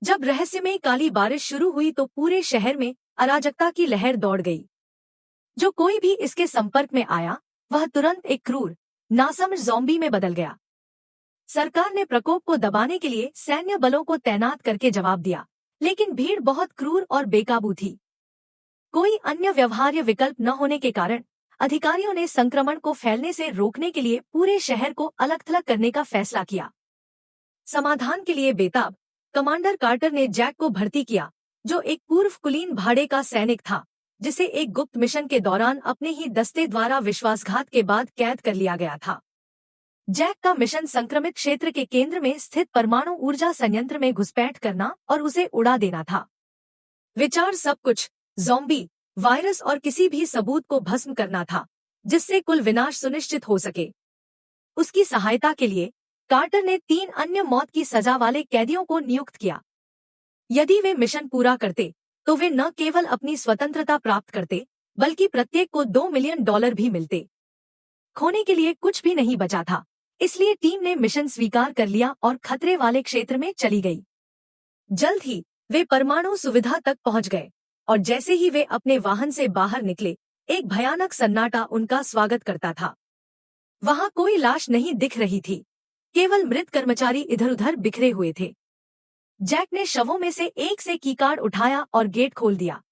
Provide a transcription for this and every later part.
जब रहस्यमय काली बारिश शुरू हुई तो पूरे शहर में अराजकता की लहर दौड़ गई। जो कोई भी इसके संपर्क में आया वह तुरंत एक क्रूर, नासमझ ज़ॉम्बी में बदल गया। सरकार ने प्रकोप को दबाने के लिए सैन्य बलों को तैनात करके जवाब दिया, लेकिन भीड़ बहुत क्रूर और बेकाबू थी। कोई अन्य व्यवहार्य विकल्प न होने के कारण अधिकारियों ने संक्रमण को फैलने से रोकने के लिए पूरे शहर को अलग-थलग करने का फैसला किया। समाधान के लिए बेताब कमांडर कार्टर ने जैक को भर्ती किया, जो एक पूर्व कुलीन भाड़े का सैनिक था, जिसे एक गुप्त मिशन के दौरान अपने ही दस्ते द्वारा विश्वासघात के बाद कैद कर लिया गया था। जैक का मिशन संक्रमित क्षेत्र के केंद्र में स्थित परमाणु ऊर्जा संयंत्र में घुसपैठ करना और उसे उड़ा देना था। विचार सब कुछ ज़ॉम्बी, वायरस और किसी भी सबूत को भस्म करना था, जिससे कुल विनाश सुनिश्चित हो सके। उसकी सहायता के लिए कार्टर ने 3 अन्य मौत की सजा वाले कैदियों को नियुक्त किया। यदि वे मिशन पूरा करते तो वे न केवल अपनी स्वतंत्रता प्राप्त करते, बल्कि प्रत्येक को $2 मिलियन भी मिलते। खोने के लिए कुछ भी नहीं बचा था, इसलिए टीम ने मिशन स्वीकार कर लिया और खतरे वाले क्षेत्र में चली गई। जल्द ही वे परमाणु सुविधा तक पहुंच गए और जैसे ही वे अपने वाहन से बाहर निकले, एक भयानक सन्नाटा उनका स्वागत करता था। वहां कोई लाश नहीं दिख रही थी, केवल मृत कर्मचारी इधर-उधर बिखरे हुए थे। जैक ने शवों में से एक से कीकार्ड उठाया और गेट खोल दिया।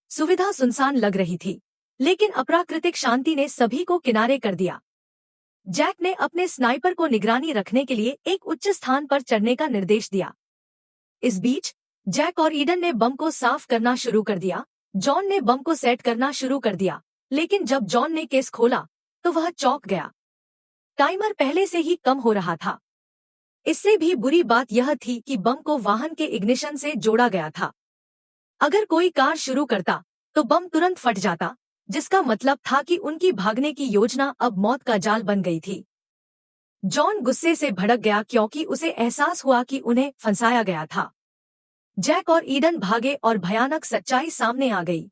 सुविधा सुनसान लग रही थी, लेकिन अप्राकृतिक शांति ने सभी को किनारे कर दिया। जैक ने अपने स्नाइपर को निगरानी रखने के लिए एक उच्च स्थान पर चढ़ने का निर्देश दिया। इस बीच जैक और ईडन ने बम को साफ करना शुरू कर दिया। जॉन ने बम को सेट करना शुरू कर दिया, लेकिन जब जॉन ने केस खोला तो वह चौंक गया। टाइमर पहले से ही कम हो रहा था। इससे भी बुरी बात यह थी कि बम को वाहन के इग्निशन से जोड़ा गया था। अगर कोई कार शुरू करता तो बम तुरंत फट जाता, जिसका मतलब था कि उनकी भागने की योजना अब मौत का जाल बन गई थी। जॉन गुस्से से भड़क गया क्योंकि उसे एहसास हुआ कि उन्हें फंसाया गया था। जैक और ईडन भागे और भयानक सच्चाई सामने आ गई।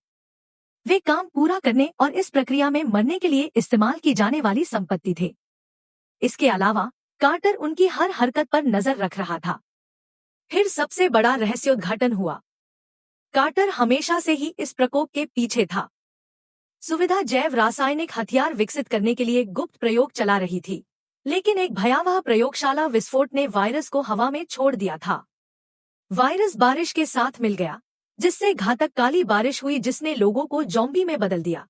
वे काम पूरा करने और इस प्रक्रिया में मरने के लिए इस्तेमाल की जाने वाली संपत्ति थे। इसके अलावा कार्टर उनकी हर हरकत पर नजर रख रहा था। फिर सबसे बड़ा रहस्योद्घाटन हुआ। कार्टर हमेशा से ही इस प्रकोप के पीछे था। सुविधा जैव रासायनिक हथियार विकसित करने के लिए गुप्त प्रयोग चला रही थी, लेकिन एक भयावह प्रयोगशाला विस्फोट ने वायरस को हवा में छोड़ दिया था। वायरस बारिश के साथ मिल गया, जिससे घातक काली बारिश हुई जिसने लोगों को ज़ॉम्बी में बदल दिया।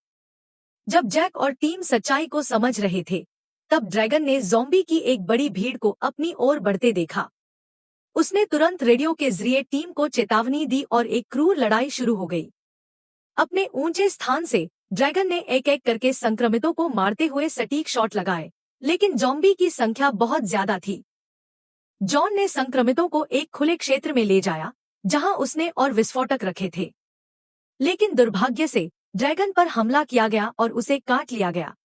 जब जैक और टीम सच्चाई को समझ रहे थे, तब ड्रैगन ने ज़ॉम्बी की एक बड़ी भीड़ को अपनी ओर बढ़ते देखा। उसने तुरंत रेडियो के जरिए टीम को चेतावनी दी और एक क्रूर लड़ाई शुरू हो गई। अपने ऊंचे स्थान से ड्रैगन ने एक-एक करके संक्रमितों को मारते हुए सटीक शॉट लगाए, लेकिन ज़ॉम्बी की संख्या बहुत ज्यादा थी। जॉन ने संक्रमितों को एक खुले क्षेत्र में ले जाया, जहां उसने और विस्फोटक रखे थे। लेकिन दुर्भाग्य से ड्रैगन पर हमला किया गया और उसे काट लिया गया।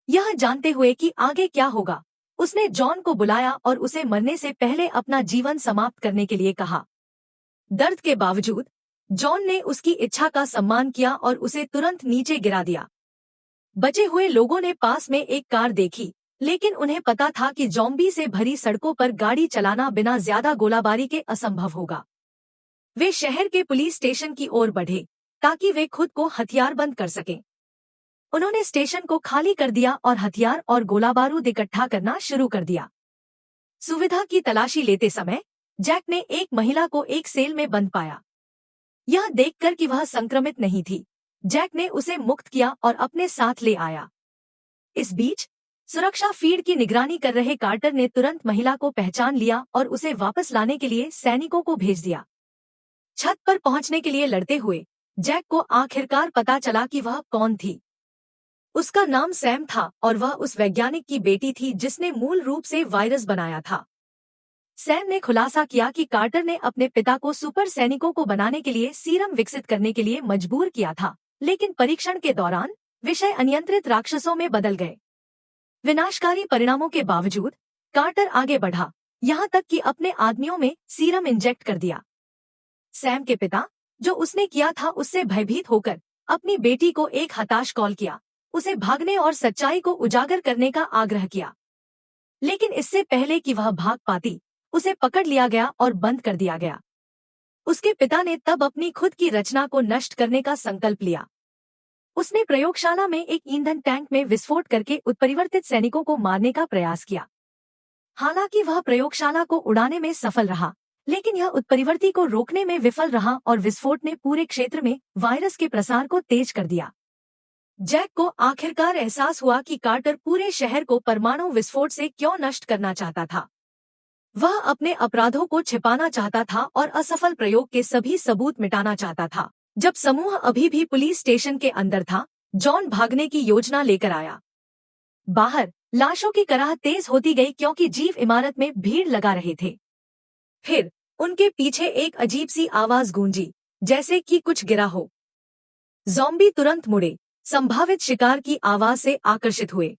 यह जानते हुए कि आगे क्या होगा, उसने जॉन को बुलाया और उसे मरने से पहले अपना जीवन समाप्त करने के लिए कहा। दर्द के बावजूद जॉन ने उसकी इच्छा का सम्मान किया और उसे तुरंत नीचे गिरा दिया। बचे हुए लोगों ने पास में एक कार देखी, लेकिन उन्हें पता था कि ज़ॉम्बी से भरी सड़कों पर गाड़ी चलाना बिना ज्यादा गोलाबारी के असंभव होगा। वे शहर के पुलिस स्टेशन की ओर बढ़े ताकि वे खुद को हथियारबंद कर सकें। उन्होंने स्टेशन को खाली कर दिया और हथियार और गोला बारूद इकट्ठा करना शुरू कर दिया। सुविधा की तलाशी लेते समय जैक ने एक महिला को एक सेल में बंद पाया। यह देखकर कि वह संक्रमित नहीं थी, जैक ने उसे मुक्त किया और अपने साथ ले आया। इस बीच सुरक्षा फीड की निगरानी कर रहे कार्टर ने तुरंत महिला को पहचान लिया और उसे वापस लाने के लिए सैनिकों को भेज दिया। छत पर पहुंचने के लिए लड़ते हुए जैक को आखिरकार पता चला कि वह कौन थी। उसका नाम सैम था और वह उस वैज्ञानिक की बेटी थी जिसने मूल रूप से वायरस बनाया था। सैम ने खुलासा किया कि कार्टर ने अपने पिता को सुपर सैनिकों को बनाने के लिए सीरम विकसित करने के लिए मजबूर किया था, लेकिन परीक्षण के दौरान विषय अनियंत्रित राक्षसों में बदल गए। विनाशकारी परिणामों के बावजूद कार्टर आगे बढ़ा, यहाँ तक कि अपने आदमियों में सीरम इंजेक्ट कर दिया। सैम के पिता, जो उसने किया था, उससे भयभीत होकर अपनी बेटी को एक हताश कॉल किया, उसे भागने और सच्चाई को उजागर करने का आग्रह किया। लेकिन इससे पहले कि वह भाग पाती, उसे पकड़ लिया गया और बंद कर दिया गया। उसके पिता ने तब अपनी खुद की रचना को नष्ट करने का संकल्प लिया। उसने प्रयोगशाला में एक ईंधन टैंक में विस्फोट करके उत्परिवर्तित सैनिकों को मारने का प्रयास किया। हालांकि वह प्रयोगशाला को उड़ाने में सफल रहा, लेकिन यह उत्परिवर्ती को रोकने में विफल रहा और विस्फोट ने पूरे क्षेत्र में वायरस के प्रसार को तेज कर दिया। जैक को आखिरकार एहसास हुआ कि कार्टर पूरे शहर को परमाणु विस्फोट से क्यों नष्ट करना चाहता था। वह अपने अपराधों को छिपाना चाहता था और असफल प्रयोग के सभी सबूत मिटाना चाहता था। जब समूह अभी भी पुलिस स्टेशन के अंदर था, जॉन भागने की योजना लेकर आया। बाहर लाशों की कराह तेज होती गई क्योंकि जीव इमारत में भीड़ लगा रहे थे। फिर उनके पीछे एक अजीब सी आवाज गूंजी, जैसे कि कुछ गिरा हो। ज़ॉम्बी तुरंत मुड़े, संभावित शिकार की आवाज से आकर्षित हुए।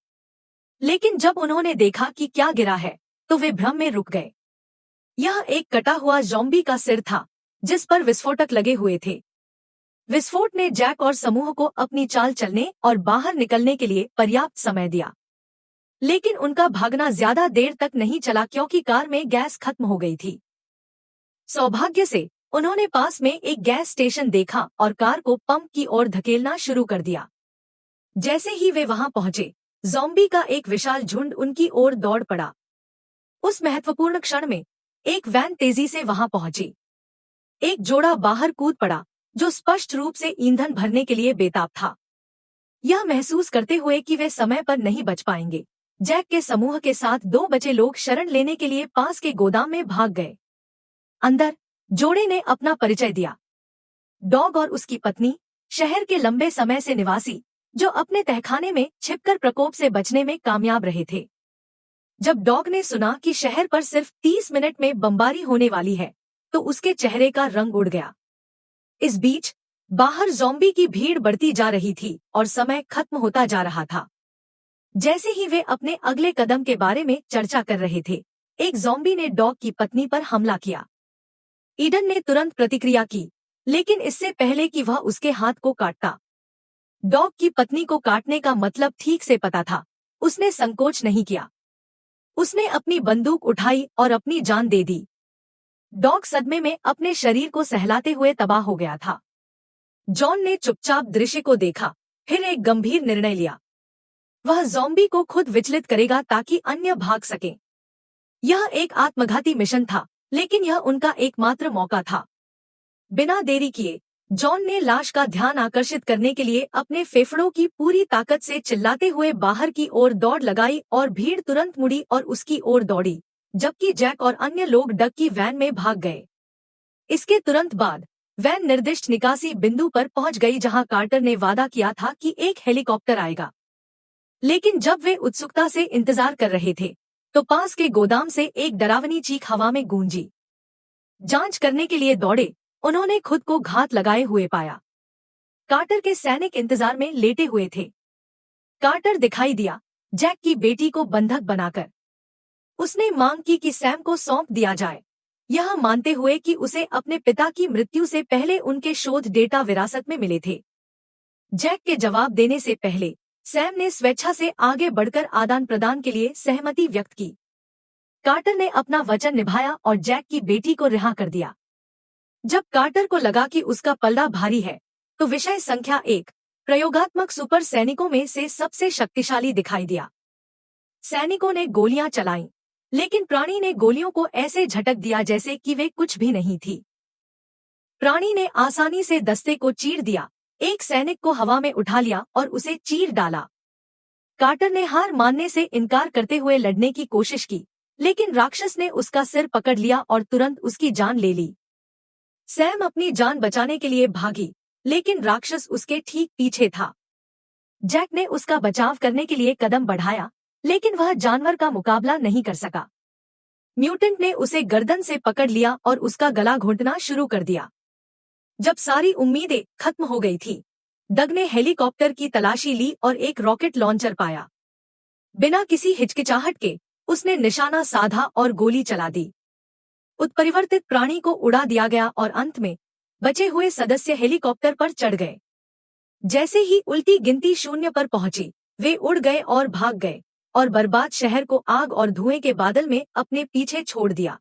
लेकिन जब उन्होंने देखा कि क्या गिरा है, तो वे भ्रम में रुक गए। यह एक कटा हुआ ज़ॉम्बी का सिर था, जिस पर विस्फोटक लगे हुए थे। विस्फोट ने जैक और समूह को अपनी चाल चलने और बाहर निकलने के लिए पर्याप्त समय दिया, लेकिन उनका भागना ज्यादा देर तक नहीं चला क्योंकि कार में गैस खत्म हो गई थी। सौभाग्य से उन्होंने पास में एक गैस स्टेशन देखा और कार को पंप की ओर धकेलना शुरू कर दिया। जैसे ही वे वहां पहुंचे, ज़ॉम्बी का एक विशाल झुंड उनकी ओर दौड़ पड़ा। उस महत्वपूर्ण क्षण में एक वैन तेजी से वहां पहुंची। एक जोड़ा बाहर कूद पड़ा, जो स्पष्ट रूप से ईंधन भरने के लिए बेताब था। यह महसूस करते हुए कि वे समय पर नहीं बच पाएंगे, जैक के समूह के साथ 2 बचे लोग शरण लेने के लिए पास के गोदाम में भाग गए। अंदर जोड़े ने अपना परिचय दिया। डॉग और उसकी पत्नी, शहर के लंबे समय से निवासी, जो अपने तहखाने में छिपकर प्रकोप से बचने में कामयाब रहे थे। जब डॉग ने सुना कि शहर पर सिर्फ 30 मिनट में बमबारी होने वाली है, तो उसके चेहरे का रंग उड़ गया। इस बीच बाहर ज़ॉम्बी की भीड़ बढ़ती जा रही थी और समय खत्म होता जा रहा था। जैसे ही वे अपने अगले कदम के बारे में चर्चा कर रहे थे, एक ज़ॉम्बी ने डॉग की पत्नी पर हमला किया। ईडन ने तुरंत प्रतिक्रिया की, लेकिन इससे पहले कि वह उसके हाथ को काटता। डॉग की पत्नी को काटने का मतलब ठीक से पता था। उसने संकोच नहीं किया। उसने अपनी बंदूक उठाई और अपनी जान दे दी। डॉग सदमे में अपने शरीर को सहलाते हुए तबाह हो गया था। जॉन ने चुपचाप दृश्य को देखा, फिर एक गंभीर निर्णय लिया। वह ज़ॉम्बी को खुद विचलित करेगा ताकि अन्य भाग सकें। यह एक आत्मघाती मिशन था, लेकिन यह उनका एकमात्र मौका था। बिना देरी किए जॉन ने लाश का ध्यान आकर्षित करने के लिए अपने फेफड़ों की पूरी ताकत से चिल्लाते हुए बाहर की ओर दौड़ लगाई और भीड़ तुरंत मुड़ी और उसकी ओर दौड़ी, जबकि जैक और अन्य लोग डग की वैन में भाग गए। इसके तुरंत बाद वैन निर्दिष्ट निकासी बिंदु पर पहुंच गई जहां कार्टर ने वादा किया था कि एक हेलीकॉप्टर आएगा। लेकिन जब वे उत्सुकता से इंतजार कर रहे थे, तो पास के गोदाम से एक डरावनी चीख हवा में गूंजी। जांच करने के लिए दौड़े, उन्होंने खुद को घात लगाए हुए पाया। कार्टर के सैनिक इंतजार में लेटे हुए थे। कार्टर दिखाई दिया, जैक की बेटी को बंधक बनाकर। उसने मांग की कि सैम को सौंप दिया जाए, यह मानते हुए कि उसे अपने पिता की मृत्यु से पहले उनके शोध डेटा विरासत में मिले थे। जैक के जवाब देने से पहले सैम ने स्वेच्छा से आगे बढ़कर आदान प्रदान के लिए सहमति व्यक्त की। कार्टर ने अपना वचन निभाया और जैक की बेटी को रिहा कर दिया। जब कार्टर को लगा कि उसका पलड़ा भारी है, तो विषय संख्या 1 प्रयोगात्मक सुपर सैनिकों में से सबसे शक्तिशाली दिखाई दिया। सैनिकों ने गोलियां चलाईं, लेकिन प्राणी ने गोलियों को ऐसे झटक दिया जैसे कि वे कुछ भी नहीं थी। प्राणी ने आसानी से दस्ते को चीर दिया, एक सैनिक को हवा में उठा लिया और उसे चीर डाला। कार्टर ने हार मानने से इनकार करते हुए लड़ने की कोशिश की, लेकिन राक्षस ने उसका सिर पकड़ लिया और तुरंत उसकी जान ले ली। सैम अपनी जान बचाने के लिए भागी, लेकिन राक्षस उसके ठीक पीछे था। जैक ने उसका बचाव करने के लिए कदम बढ़ाया, लेकिन वह जानवर का मुकाबला नहीं कर सका। म्यूटेंट ने उसे गर्दन से पकड़ लिया और उसका गला घोंटना शुरू कर दिया। जब सारी उम्मीदें खत्म हो गई थी, डग ने हेलीकॉप्टर की तलाशी ली और एक रॉकेट लॉन्चर पाया। बिना किसी हिचकिचाहट के उसने निशाना साधा और गोली चला दी। उत्परिवर्तित प्राणी को उड़ा दिया गया और अंत में बचे हुए सदस्य हेलीकॉप्टर पर चढ़ गए। जैसे ही उल्टी गिनती 0 पर पहुंची, वे उड़ गए और भाग गए और बर्बाद शहर को आग और धुएं के बादल में अपने पीछे छोड़ दिया।